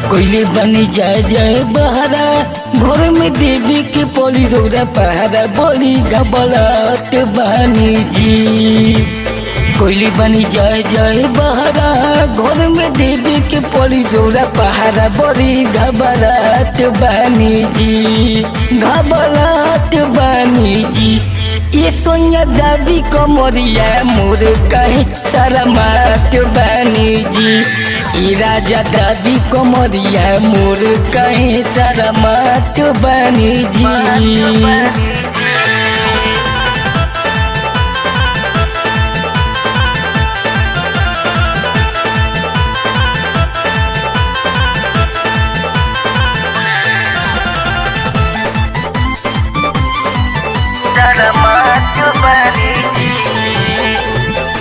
कोयले बनी जाए जाए बहरा घर में देवी के पली रौरा पहाड़ा बोली घबरात बानी जी। कोयले बनी जाए जाए बहरा घर में देवी के पली रौरा पहाड़ा बोली घबरात बानी जी, घबरात बानी जी। ये सोनिया दाबी कमरिया मोर कहीं सारा मात बानी जी। ई राजा दाबी कमरिया मोर कहीं सारा मात बानी जी।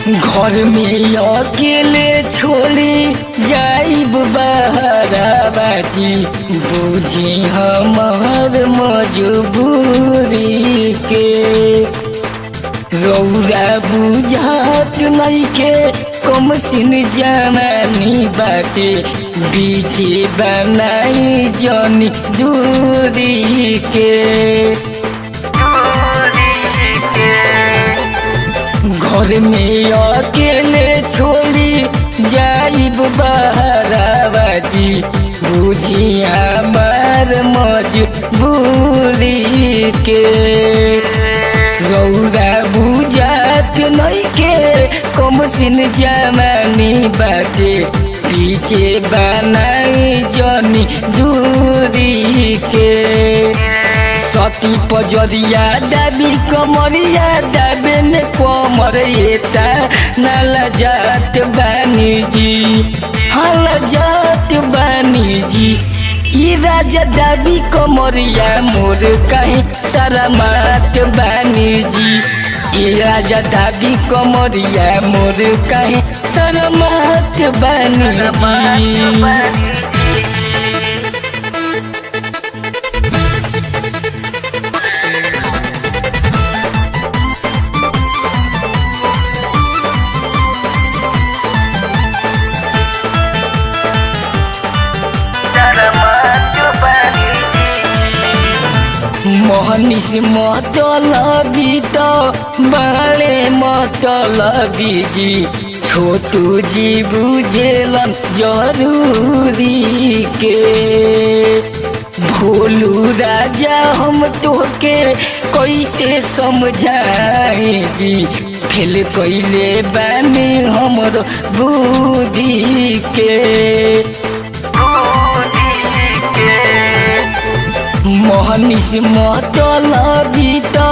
घर में अकेले छोड़ी जाइब बहरा बाजी, बुझी हमार मजबूरी के। रौरा बुझात नहीं के कम सिन जमानी बाटे, बीचे बनाई जनी दूरी के। घर में अकेले छोड़ी जाइब बहरा बाजी, बुझी हमार मजबूरी के। रौरा बुझात नहीं के कम सिन जमानी बाटे, पीछे बनाई जनी दूरी के। सती पजरिया दाबी कमरिया दाबे ने कमर एता नाला जात बानी जी, हल जात बानी जी। ई राजा दाबी कमरिया मोर कहीं सारा मात बानी जी। ई राजा दाबी कमरिया मोर कहीं सारा मात बानी जी। मोहनी से मतलबी तो बड़े मतलबी जी, छोटू जी बुझेलन जरूरी के। भोलू राजा हम तोके कैसे समझाए जी, फेल कैले बानी हमरो बुद्धि के। मोहनी से मतलबी तो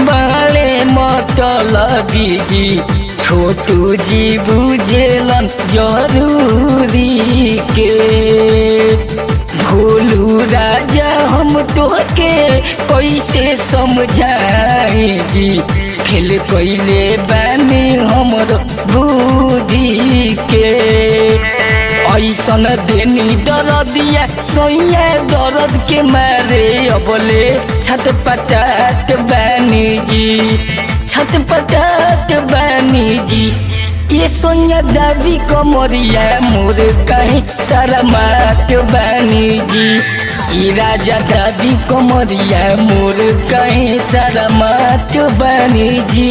बड़े मतलबी जी, छोटू जी बुझेलन जरूरी के। भोलू राजा हम तोके कैसे समझाए जी, फेल कैले बानी हमरो बुद्धि के। ऐसन देनी दरदिया सोइया दर्द के मारे अबले छत पटात बानी जी, छत पटात बानी जी। ये सोनिया दाबी कमरिया मोर कहीं सारा मात बानी जी। ई राजा दाबी कमरिया मोर कहीं सारा मात बानी जी।